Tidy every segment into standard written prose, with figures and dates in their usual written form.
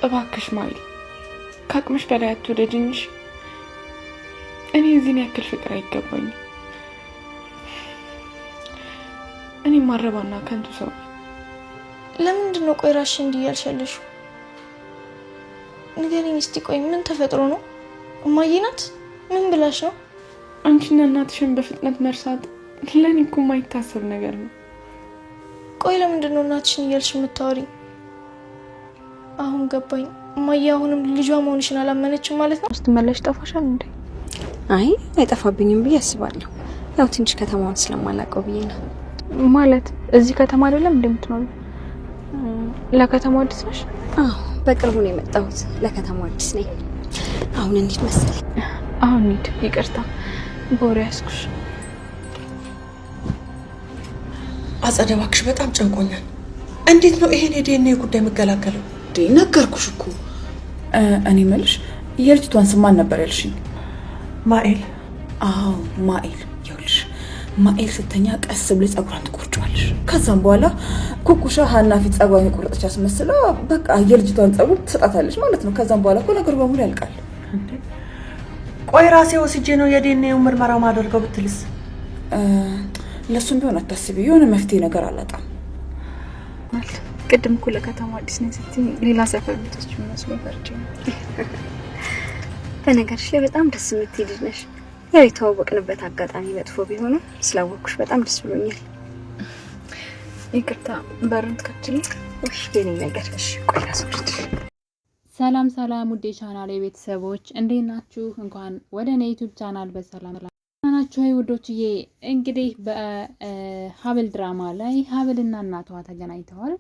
እባክሽ ማይል ካቅምሽ በላይ አትወደጅኝሽ። እኔ እዚህን ያክል ፍቅር አይገባኝም። እኔ ማረባና ከንቱ ሰው። ለምንድን ነው ቆይ ራስሽ እንዲህ ያልሻለሽ? ንገሪኝ እስቲ። ቆይ ምን ተፈጥሮ ነው? እማዬ ናት? ምን ብላሽ ነው? አንቺና እናትሽን በፍጥነት መርሳት ለኔ እኮ የማይታሰብ ነገር ነው። ቆይ ለምንድን ነው እናትሽን እያልሽ የምታወሪኝ? አሁን ገባኝ። እማዬ አሁንም ልጇ መሆንሽን አላመነችም ማለት ነው? ስትመለሽ ጠፋሻል እንዴ? አይ አይጠፋብኝም ብዬ አስባለሁ። ያው ትንሽ ከተማውን ስለማላውቀው ብዬ ነው። ማለት እዚህ ከተማ አይደለም እንደምትኖሪው? ለከተማው አዲስ ነሽ? አዎ በቅርቡ ነው የመጣሁት። ለከተማው አዲስ ነኝ። አሁን እንዴት መሰለኝ? አሁን እንዴ? ይቅርታ ቦሬ ያስኩሽ። አጸደ እባክሽ በጣም ጨንቆኛል። እንዴት ነው ይሄን የዲኤንኤ ጉዳይ መገላገለው? ነገርኩሽ እኮ። እኔ መልሽ የልጅቷን ስም ማን ነበር ያልሽኝ? ማኤል። አዎ ማኤል። ይኸውልሽ ማኤል ስተኛ ቀስ ብለሽ ጸጉሯን ትቆርጫለሽ። ከዛም በኋላ ኩኩሻ ሀና ፊት ጸጉሯን የቆረጠች አስመስላ በቃ የልጅቷን ጸጉር ትሰጣታለች ማለት ነው። ከዛም በኋላ እኮ ነገሩ በሙሉ ያልቃል። ቆይ ራሴ ወስጄ ነው የዲኤንኤው ምርመራ ማደርገው ብትልስ? ለሱም ቢሆን አታስቢ፣ የሆነ መፍትሄ ነገር አላጣም። ማለት ቅድም እኮ ለከተማ አዲስ ነኝ ስትይ ሌላ ሰፈር ቤቶች መስሎ ፈርቼ ነው። በነገርሽ ላይ በጣም ደስ የምትይ ልጅ ነሽ። ያው የተዋወቅንበት አጋጣሚ መጥፎ ቢሆንም ስላወቅኩሽ በጣም ደስ ብሎኛል። ይቅርታ በሩን ትከፍቺልኝ? እሺ የኔ ነገር። እሺ ቆይ ላስወርድ። ሰላም ሰላም ውዴ ቻናል ቤተሰቦች እንዴት ናችሁ? እንኳን ወደ እኔ ዩቲዩብ ቻናል በሰላም ናችሁ ውዶችዬ። እንግዲህ በሀብል ድራማ ላይ ሀብልና እናቷ ተገናኝተዋል።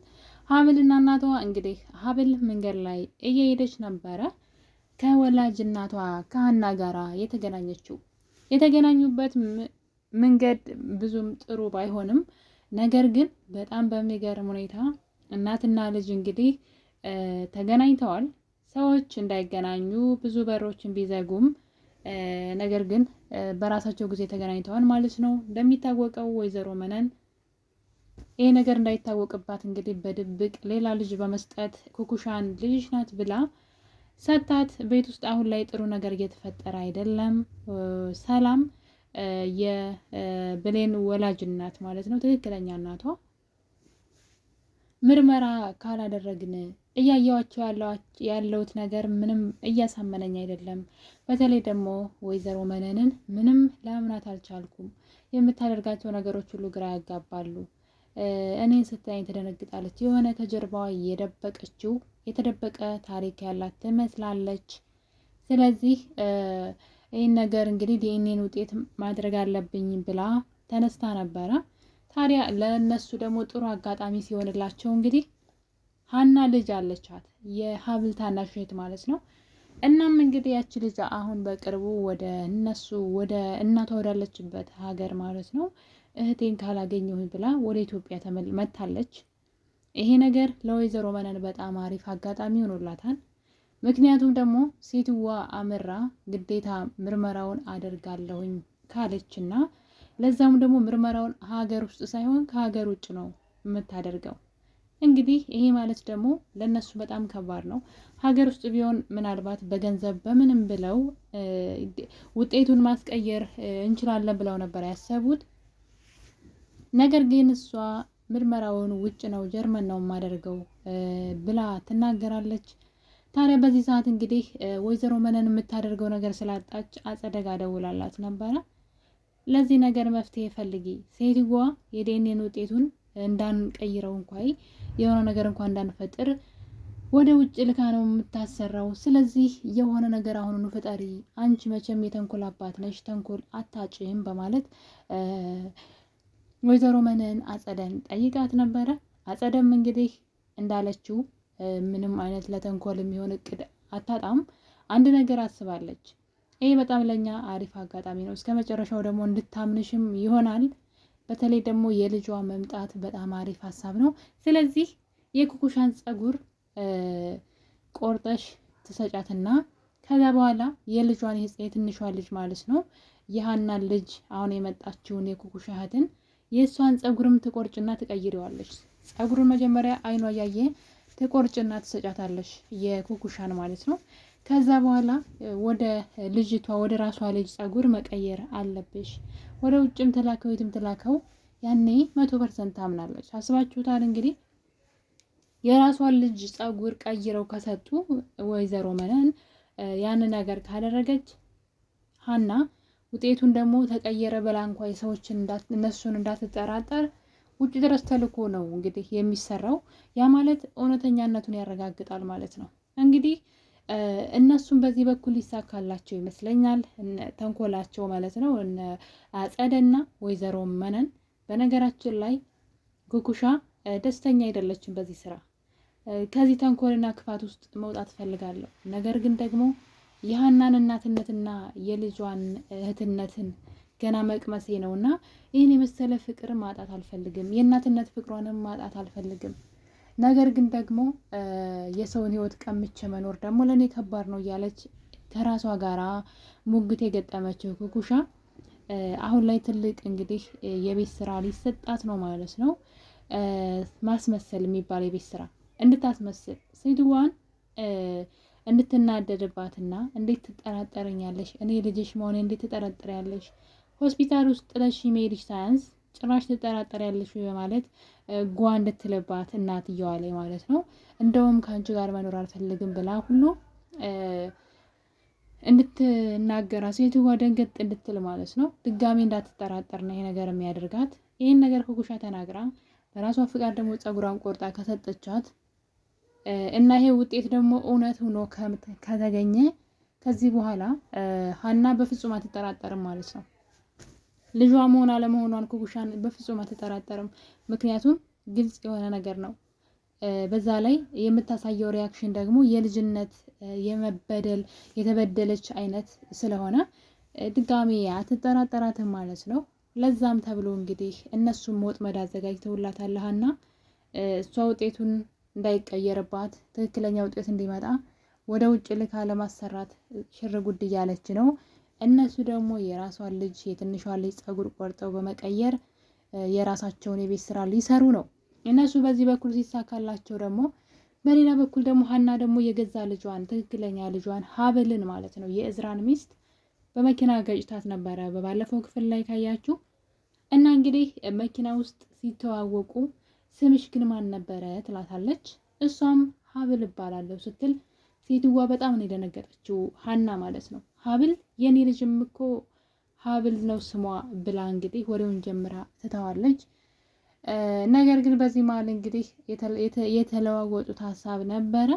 ሀብልና እናቷ እንግዲህ ሀብል መንገድ ላይ እየሄደች ነበረ ከወላጅ እናቷ ከሀና ጋራ የተገናኙበት መንገድ ብዙም ጥሩ ባይሆንም ነገር ግን በጣም በሚገርም ሁኔታ እናትና ልጅ እንግዲህ ተገናኝተዋል። ሰዎች እንዳይገናኙ ብዙ በሮችን ቢዘጉም ነገር ግን በራሳቸው ጊዜ ተገናኝተዋል ማለት ነው። እንደሚታወቀው ወይዘሮ መነን ይሄ ነገር እንዳይታወቅባት እንግዲህ በድብቅ ሌላ ልጅ በመስጠት ኩኩሻን ልጅ ናት ብላ ሰታት ቤት ውስጥ አሁን ላይ ጥሩ ነገር እየተፈጠረ አይደለም። ሰላም የብሌን ወላጅ እናት ማለት ነው፣ ትክክለኛ እናቷ ምርመራ ካላደረግን እያየዋቸው ያለውት ነገር ምንም እያሳመነኝ አይደለም። በተለይ ደግሞ ወይዘሮ መነንን ምንም ላምናት አልቻልኩም። የምታደርጋቸው ነገሮች ሁሉ ግራ ያጋባሉ። እኔን ስታይ ትደነግጣለች። የሆነ ከጀርባዋ የተደበቀ ታሪክ ያላት ትመስላለች። ስለዚህ ይህን ነገር እንግዲህ ዲኤንኤን ውጤት ማድረግ አለብኝ ብላ ተነስታ ነበረ። ታዲያ ለእነሱ ደግሞ ጥሩ አጋጣሚ ሲሆንላቸው እንግዲህ ሀና ልጅ አለቻት፣ የሀብል ታናሽ እህት ማለት ነው። እናም እንግዲህ ያቺ ልጅ አሁን በቅርቡ ወደ እናቷ ወዳለችበት ሀገር ማለት ነው እህቴን ካላገኘሁ ብላ ወደ ኢትዮጵያ መታለች። ይሄ ነገር ለወይዘሮ መነን በጣም አሪፍ አጋጣሚ ሆኖላታል። ምክንያቱም ደግሞ ሴትዋ አምራ ግዴታ ምርመራውን አደርጋለሁኝ ካለችና ለዛም ደግሞ ምርመራውን ሀገር ውስጥ ሳይሆን ከሀገር ውጭ ነው የምታደርገው። እንግዲህ ይሄ ማለት ደግሞ ለነሱ በጣም ከባድ ነው። ሀገር ውስጥ ቢሆን ምናልባት በገንዘብ በምንም ብለው ውጤቱን ማስቀየር እንችላለን ብለው ነበር ያሰቡት። ነገር ግን እሷ ምርመራውን ውጭ ነው ጀርመን ነው የማደርገው ብላ ትናገራለች። ታዲያ በዚህ ሰዓት እንግዲህ ወይዘሮ መነን የምታደርገው ነገር ስላጣች አጸደጋ ደውላላት ነበረ። ለዚህ ነገር መፍትሄ ፈልጊ፣ ሴትዋ የዲኤንኤ ውጤቱን እንዳንቀይረው እንኳን የሆነ ነገር እንኳን እንዳንፈጥር ወደ ውጭ ልካ ነው የምታሰራው። ስለዚህ የሆነ ነገር አሁኑኑ ፍጠሪ፣ አንቺ መቼም የተንኮል አባት ነሽ፣ ተንኮል አታጭም በማለት ወይዘሮ መነን አጸደን ጠይቃት ነበረ። አጸደም እንግዲህ እንዳለችው ምንም አይነት ለተንኮል የሚሆን እቅድ አታጣም። አንድ ነገር አስባለች። ይሄ በጣም ለኛ አሪፍ አጋጣሚ ነው። እስከ መጨረሻው ደግሞ እንድታምንሽም ይሆናል። በተለይ ደግሞ የልጇ መምጣት በጣም አሪፍ ሀሳብ ነው። ስለዚህ የኩኩሻን ጸጉር ቆርጠሽ ትሰጫትና ከዛ በኋላ የልጇን የትንሿ ልጅ ማለት ነው የሀናን ልጅ አሁን የመጣችውን የኩኩሻ እህትን የእሷን ጸጉርም ትቆርጭና ትቀይሪዋለች። ጸጉሩን መጀመሪያ አይኗ ያየ ትቆርጭና ትሰጫታለሽ የኩኩሻን ማለት ነው። ከዛ በኋላ ወደ ልጅቷ ወደ ራሷ ልጅ ጸጉር መቀየር አለብሽ። ወደ ውጭም ትላከው የትም ትላከው ያኔ 100% ታምናለች። አስባችሁታል እንግዲህ የራሷን ልጅ ጸጉር ቀይረው ከሰጡ ወይዘሮ መነን ያን ነገር ካደረገች ሀና ውጤቱን ደግሞ ተቀየረ ብላ እንኳ የሰዎችን እነሱን እንዳትጠራጠር ውጭ ድረስ ተልኮ ነው እንግዲህ የሚሰራው። ያ ማለት እውነተኛነቱን ያረጋግጣል ማለት ነው። እንግዲህ እነሱም በዚህ በኩል ይሳካላቸው ይመስለኛል ተንኮላቸው ማለት ነው። አጸደና ወይዘሮ መነን በነገራችን ላይ ኩኩሻ ደስተኛ አይደለችም በዚህ ስራ። ከዚህ ተንኮልና ክፋት ውስጥ መውጣት ፈልጋለሁ። ነገር ግን ደግሞ የሀናን እናትነትና የልጇን እህትነትን ገና መቅመሴ ነውና ይህን የመሰለ ፍቅር ማጣት አልፈልግም። የእናትነት ፍቅሯንም ማጣት አልፈልግም። ነገር ግን ደግሞ የሰውን ህይወት ቀምቼ መኖር ደግሞ ለኔ ከባድ ነው እያለች ከራሷ ጋራ ሙግት የገጠመችው ኩኩሻ አሁን ላይ ትልቅ እንግዲህ የቤት ስራ ሊሰጣት ነው ማለት ነው። ማስመሰል የሚባል የቤት ስራ እንድታስመስል ሴትዋን እንድትናደድባትና እንዴት ትጠራጠረኛለሽ? እኔ ልጅሽ መሆኔ እንዴት ትጠረጥሪያለሽ? ሆስፒታል ውስጥ ጥለሽ መሄድሽ ሳያንስ ጭራሽ ትጠራጠሪያለሽ በማለት ጓ እንድትልባት እናትየዋ ላይ ማለት ነው። እንደውም ከአንቺ ጋር መኖር አልፈልግም ብላ ሁሉ እንድትናገራ ሴትዋ ደንገጥ እንድትል ማለት ነው። ድጋሜ እንዳትጠራጠር ነው ይሄ ነገር የሚያደርጋት። ይህን ነገር ኩኩሻ ተናግራ በራሷ ፍቃድ ደግሞ ጸጉሯን ቆርጣ ከሰጠቻት እና ይሄ ውጤት ደግሞ እውነት ሆኖ ከተገኘ ከዚህ በኋላ ሀና በፍጹም አትጠራጠርም ማለት ነው። ልጇ መሆን አለመሆኗን ኩኩሻን በፍጹም አትጠራጠርም። ምክንያቱም ግልጽ የሆነ ነገር ነው። በዛ ላይ የምታሳየው ሪያክሽን ደግሞ የልጅነት የመበደል የተበደለች አይነት ስለሆነ ድጋሜ አትጠራጠራትም ማለት ነው። ለዛም ተብሎ እንግዲህ እነሱም ወጥመድ አዘጋጅተውላታል ሀና እሷ ውጤቱን እንዳይቀየርባት ትክክለኛ ውጤት እንዲመጣ ወደ ውጭ ልካ ለማሰራት ሽር ጉድ እያለች ነው። እነሱ ደግሞ የራሷን ልጅ የትንሿን ልጅ ጸጉር ቆርጠው በመቀየር የራሳቸውን የቤት ስራ ሊሰሩ ነው። እነሱ በዚህ በኩል ሲሳካላቸው ደግሞ በሌላ በኩል ደግሞ ሀና ደግሞ የገዛ ልጇን ትክክለኛ ልጇን ሀብልን ማለት ነው የእዝራን ሚስት በመኪና ገጭታት ነበረ በባለፈው ክፍል ላይ ካያችሁ። እና እንግዲህ መኪና ውስጥ ሲተዋወቁ ስምሽ ግን ማን ነበረ ትላታለች። እሷም ሀብል እባላለሁ ስትል ሴትዋ በጣም ነው የደነገጠችው ሀና ማለት ነው። ሀብል የኔ ልጅም እኮ ሀብል ነው ስሟ ብላ እንግዲህ ወሬውን ጀምራ ትተዋለች። ነገር ግን በዚህ መሀል እንግዲህ የተለዋወጡት ሀሳብ ነበረ።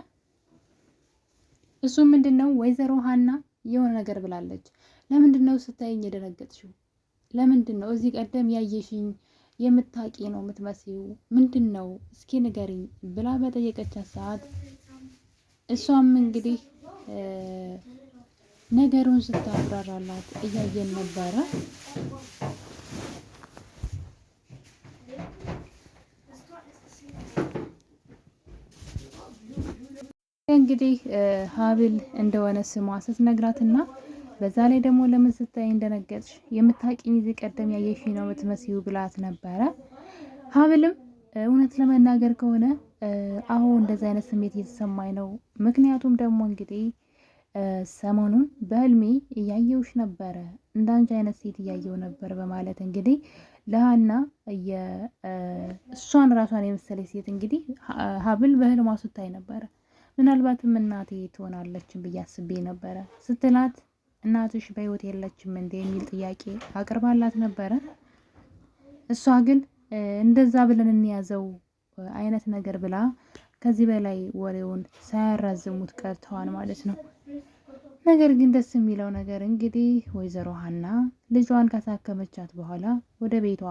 እሱ ምንድነው ወይዘሮ ሀና የሆነ ነገር ብላለች። ለምንድነው ስታይኝ የደነገጥሽው? ለምንድነው እዚህ ቀደም ያየሽኝ የምታቂ ነው የምትመስዩ? ምንድነው እስኪ ንገሪኝ ብላ በጠየቀቻት ሰዓት እሷም እንግዲህ ነገሩን ስታብራራላት እያየን ነበረ። እንግዲህ ሀብል እንደሆነ ስሟ ስትነግራትና በዛ ላይ ደግሞ ለምን ስታይ እንደነገጥሽ የምታቂኝ እዚህ ቀደም ያየሽ ነው የምትመስዩ ብላት ነበረ። ሀብልም እውነት ለመናገር ከሆነ አሁን እንደዛ አይነት ስሜት እየተሰማኝ ነው። ምክንያቱም ደግሞ እንግዲህ ሰሞኑን በህልሜ እያየውሽ ነበረ፣ እንዳንቺ አይነት ሴት እያየው ነበር በማለት እንግዲህ ለሀና እሷን ራሷን የመሰለች ሴት እንግዲህ ሀብል በህልሟ ስታይ ነበረ። ምናልባትም እናቴ ትሆናለችን ብዬ አስቤ ነበረ ስትላት እናትሽ በህይወት የለችም እንዴ የሚል ጥያቄ አቅርባላት ነበረ። እሷ ግን እንደዛ ብለን እንያዘው አይነት ነገር ብላ ከዚህ በላይ ወሬውን ሳያራዝሙት ቀርተዋል ማለት ነው። ነገር ግን ደስ የሚለው ነገር እንግዲህ ወይዘሮ ሀና ልጇን ካሳከመቻት በኋላ ወደ ቤቷ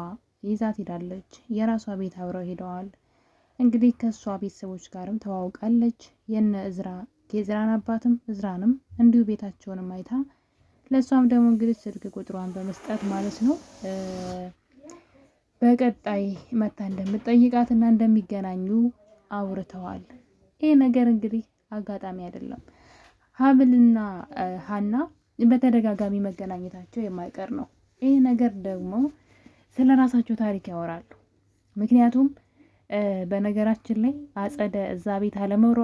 ይዛት ሄዳለች። የራሷ ቤት አብረው ሄደዋል። እንግዲህ ከሷ ቤተሰቦች ጋርም ተዋውቃለች። የእዝራን አባትም እዝራንም እንዲሁ ቤታቸውንም አይታ ለሷም ደግሞ እንግዲህ ስልክ ቁጥሯን በመስጠት ማለት ነው በቀጣይ መታ እንደምትጠይቃትና እንደሚገናኙ አውርተዋል። ይሄ ነገር እንግዲህ አጋጣሚ አይደለም። ሀብልና ሀና በተደጋጋሚ መገናኘታቸው የማይቀር ነው። ይሄ ነገር ደግሞ ስለ ራሳቸው ታሪክ ያወራሉ። ምክንያቱም በነገራችን ላይ አጸደ እዛ ቤት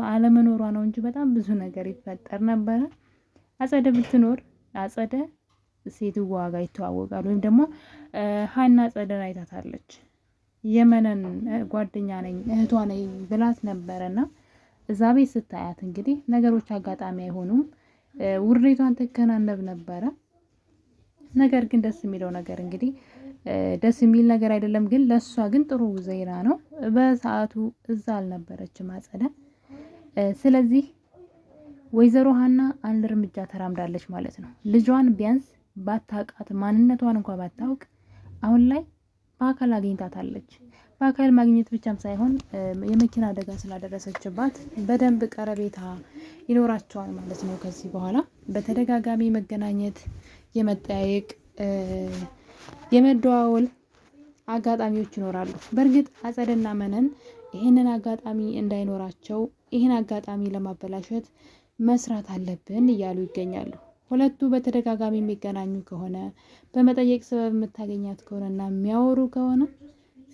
አለመኖሯ ነው እንጂ በጣም ብዙ ነገር ይፈጠር ነበረ። አጸደ ብትኖር አጸደ ሴትዋ ጋር ይተዋወቃሉ። ወይም ደግሞ ሀና አጸደን አይታታለች። የመነን ጓደኛ ነኝ እህቷ ነኝ ብላት ነበረና እዛ ቤት ስታያት እንግዲህ ነገሮች አጋጣሚ አይሆኑም። ውርዴቷን ትከናነብ ነበረ። ነገር ግን ደስ የሚለው ነገር እንግዲህ ደስ የሚል ነገር አይደለም፣ ግን ለሷ ግን ጥሩ ዜና ነው። በሰዓቱ እዛ አልነበረችም አጸደ። ስለዚህ ወይዘሮ ሀና አንድ እርምጃ ተራምዳለች ማለት ነው። ልጇን ቢያንስ ባታውቃት ማንነቷን እንኳን ባታውቅ አሁን ላይ በአካል አግኝታታለች። በአካል ማግኘት ብቻም ሳይሆን የመኪና አደጋ ስላደረሰችባት በደንብ ቀረቤታ ይኖራቸዋል ማለት ነው። ከዚህ በኋላ በተደጋጋሚ መገናኘት፣ የመጠያየቅ፣ የመደዋወል አጋጣሚዎች ይኖራሉ። በእርግጥ አጸደና መነን ይህንን አጋጣሚ እንዳይኖራቸው ይህን አጋጣሚ ለማበላሸት መስራት አለብን እያሉ ይገኛሉ። ሁለቱ በተደጋጋሚ የሚገናኙ ከሆነ በመጠየቅ ሰበብ የምታገኛት ከሆነና የሚያወሩ ከሆነ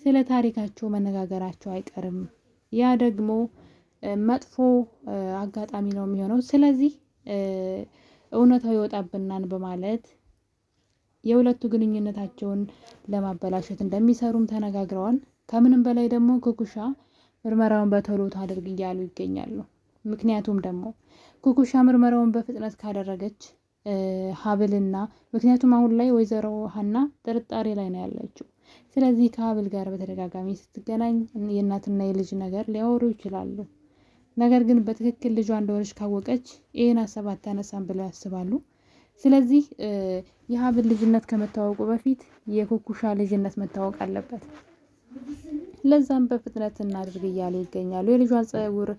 ስለ ታሪካቸው መነጋገራቸው አይቀርም። ያ ደግሞ መጥፎ አጋጣሚ ነው የሚሆነው። ስለዚህ እውነታው ይወጣብናል በማለት የሁለቱ ግንኙነታቸውን ለማበላሸት እንደሚሰሩም ተነጋግረዋል። ከምንም በላይ ደግሞ ኩኩሻ ምርመራውን በቶሎ ታድርግ እያሉ ይገኛሉ። ምክንያቱም ደግሞ ኩኩሻ ምርመራውን በፍጥነት ካደረገች ሀብልና ምክንያቱም አሁን ላይ ወይዘሮ ሀና ጥርጣሬ ላይ ነው ያለችው። ስለዚህ ከሀብል ጋር በተደጋጋሚ ስትገናኝ የእናትና የልጅ ነገር ሊያወሩ ይችላሉ። ነገር ግን በትክክል ልጇ እንደሆነች ካወቀች ይህን ሀሳብ አታነሳም ብለው ያስባሉ። ስለዚህ የሀብል ልጅነት ከመታወቁ በፊት የኩኩሻ ልጅነት መታወቅ አለበት። ለዛም በፍጥነት እናድርግ እያሉ ይገኛሉ። የልጇን ፀጉር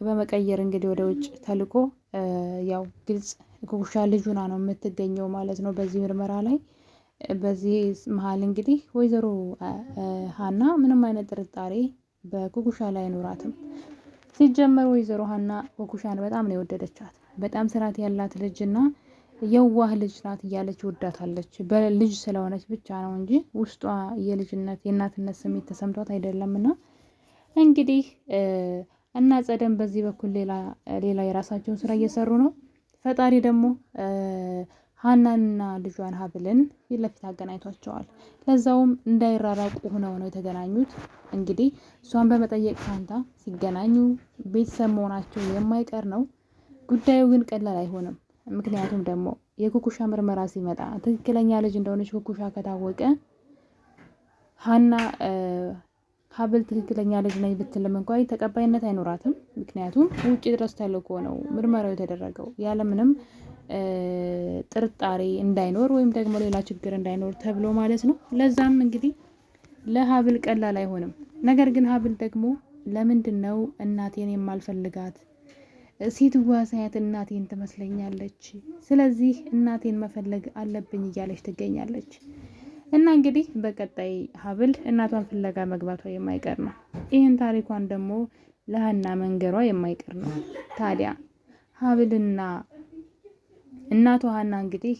በመቀየር እንግዲህ ወደ ውጭ ተልኮ ያው ግልጽ ኩኩሻ ልጁና ነው የምትገኘው ማለት ነው በዚህ ምርመራ ላይ። በዚህ መሀል እንግዲህ ወይዘሮ ሀና ምንም አይነት ጥርጣሬ በኩኩሻ ላይ አይኖራትም። ሲጀመር ወይዘሮ ሀና ኩኩሻን በጣም ነው የወደደቻት። በጣም ስርዓት ያላት ልጅና የዋህ ልጅ ናት እያለች ወዳታለች። በልጅ ስለሆነች ብቻ ነው እንጂ ውስጧ የልጅነት የእናትነት ስሜት ተሰምቷት አይደለምና እንግዲህ እና ጸደም በዚህ በኩል ሌላ የራሳቸውን ስራ እየሰሩ ነው። ፈጣሪ ደግሞ ሀናንና ልጇን ሀብልን ፊት ለፊት አገናኝቷቸዋል። ለዛውም እንዳይራራቁ ሆነው ነው የተገናኙት። እንግዲህ እሷን በመጠየቅ ፋንታ ሲገናኙ ቤተሰብ መሆናቸው የማይቀር ነው። ጉዳዩ ግን ቀላል አይሆንም። ምክንያቱም ደግሞ የኩኩሻ ምርመራ ሲመጣ ትክክለኛ ልጅ እንደሆነች ኩኩሻ ከታወቀ ሀና ሀብል ትክክለኛ ልጅ ነኝ ብትልም እንኳን ተቀባይነት አይኖራትም። ምክንያቱም ውጭ ድረስ ተልኮ ነው ምርመራው የተደረገው ያለምንም ጥርጣሬ እንዳይኖር ወይም ደግሞ ሌላ ችግር እንዳይኖር ተብሎ ማለት ነው። ለዛም እንግዲህ ለሀብል ቀላል አይሆንም። ነገር ግን ሀብል ደግሞ ለምንድን ነው እናቴን የማልፈልጋት? ሴትዋ ሳያት እናቴን ትመስለኛለች። ስለዚህ እናቴን መፈለግ አለብኝ እያለች ትገኛለች። እና እንግዲህ በቀጣይ ሀብል እናቷን ፍለጋ መግባቷ የማይቀር ነው። ይህን ታሪኳን ደግሞ ለሀና መንገሯ የማይቀር ነው። ታዲያ ሀብልና እናቷ ሀና እንግዲህ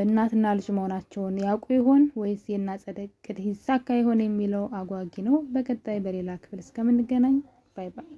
እናትና ልጅ መሆናቸውን ያውቁ ይሆን ወይስ የእናጸደ እቅድ ይሳካ ይሆን የሚለው አጓጊ ነው። በቀጣይ በሌላ ክፍል እስከምንገናኝ ባይ ባይ።